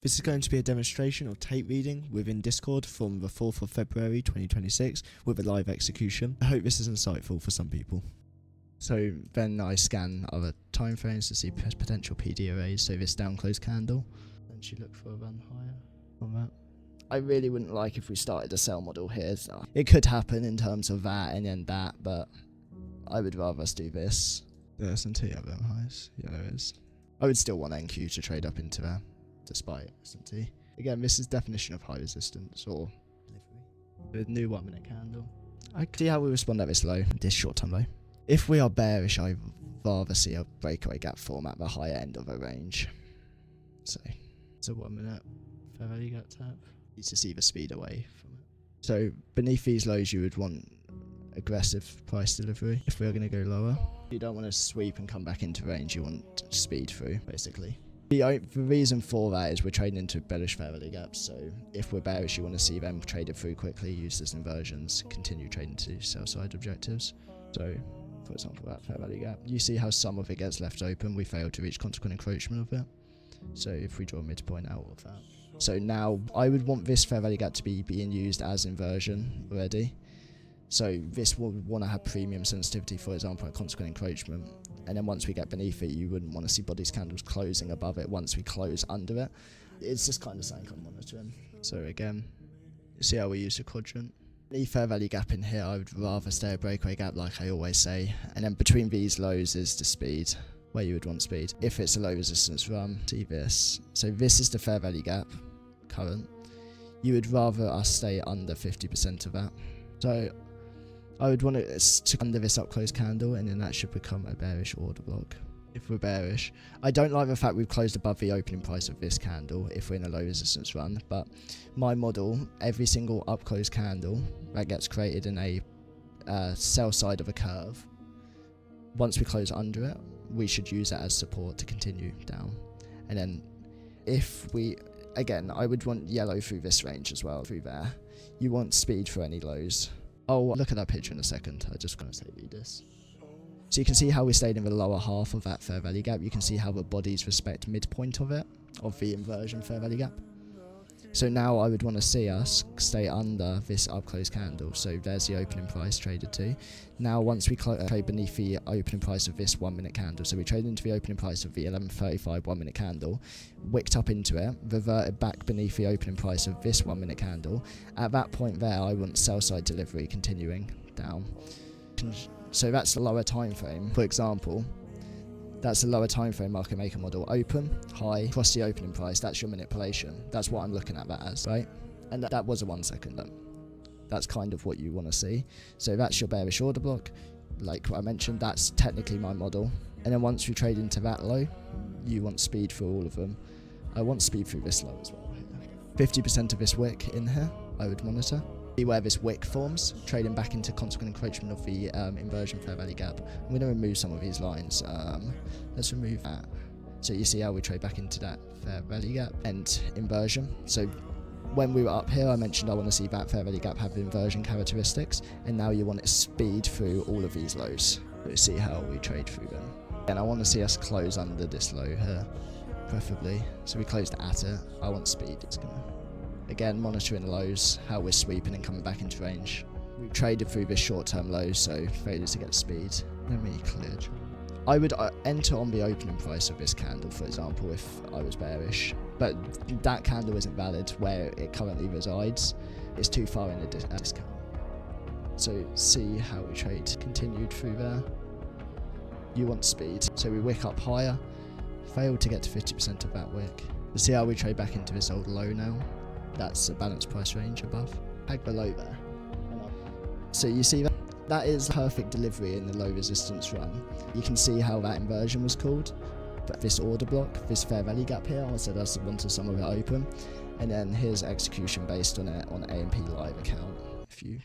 This is going to be a demonstration of tape reading within Discord from the 4th of February 2026 with a live execution. I hope this is insightful for some people. So then I scan other timeframes to see potential PD arrays, so this down close candle. Then she look for a run higher on that. I really wouldn't like if we started a sell model here. So it could happen in terms of that and then that, but I would rather us do this. The S&T have them highs, yeah there is. I would still want NQ to trade up into there, despite S&T. Again, this is definition of high resistance or delivery. With new 1 minute candle. I can see how we respond at this low, this short term low. If we are bearish, I'd rather see a breakaway gap form at the higher end of a range. So it's a 1 minute fair value gap tap. You to see the speed away from it. So beneath these lows, you would want aggressive price delivery. If we're going to go lower, you don't want to sweep and come back into range. You want speed through, basically. The reason for that is we're trading into bearish fair value gaps. So if we're bearish, you want to see them traded through quickly, use this inversions, continue trading to sell side objectives. So for example, that fair value gap, you see how some of it gets left open. We fail to reach consequent encroachment of it. So if we draw a midpoint out of that. So now I would want this fair value gap to be being used as inversion already. So this will want to have premium sensitivity, for example, at consequent encroachment. And then once we get beneath it, you wouldn't want to see bodies candles closing above it once we close under it. It's just kind of something I'm monitoring. So again, you see how we use the quadrant. Any fair value gap in here, I would rather stay a breakaway gap like I always say. And then between these lows is the speed, where you would want speed. If it's a low resistance run, see this. So this is the fair value gap, current. You would rather us stay under 50% of that. So I would want it to under this up close candle, and then that should become a bearish order block. If we're bearish, I don't like the fact we've closed above the opening price of this candle if we're in a low resistance run, but my model, every single up close candle that gets created in a sell side of a curve, once we close under it, we should use that as support to continue down. And then if we, again, I would want yellow through this range as well, through there. You want speed for any lows. I'll look at that picture in a second. I just want to say read this. So you can see how we stayed in the lower half of that fair value gap. You can see how the bodies respect midpoint of it, of the inversion fair value gap. So now I would want to see us stay under this up close candle. So there's the opening price traded to. Now once we trade beneath the opening price of this 1 minute candle, so we trade into the opening price of the 11.35 1 minute candle, wicked up into it, reverted back beneath the opening price of this 1 minute candle. At that point there, I want sell side delivery continuing down. So that's the lower time frame. For example, that's the lower time frame market maker model. Open, high, cross the opening price. That's your manipulation. That's what I'm looking at that as, right? And that was a 1 second. That's kind of what you want to see. So that's your bearish order block. Like I mentioned, that's technically my model. And then once we trade into that low, you want speed for all of them. I want speed through this low as well. 50% of this wick in here, I would monitor. See where this wick forms, trading back into consequent encroachment of the inversion fair value gap. I'm going to remove some of these lines. Let's remove that. So you see how we trade back into that fair value gap and inversion. So when we were up here, I mentioned I want to see that fair value gap have inversion characteristics, and now you want it speed through all of these lows. So see how we trade through them. And I want to see us close under this low here, preferably. So we closed at it. I want speed. It's gonna. Again, monitoring the lows, how we're sweeping and coming back into range. We've traded through this short-term low, so failure to get speed. Let me clear. I would enter on the opening price of this candle, for example, if I was bearish. But that candle isn't valid where it currently resides. It's too far in a discount. So see how we trade continued through there. You want speed, so we wick up higher. Failed to get to 50% of that wick. See how we trade back into this old low now. That's a balanced price range above. Peg below there. So you see that? That is perfect delivery in the low resistance run. You can see how that inversion was called. But this order block, this fair value gap here, I said I wanted some of it open. And then here's execution based on it on AMP live account. If you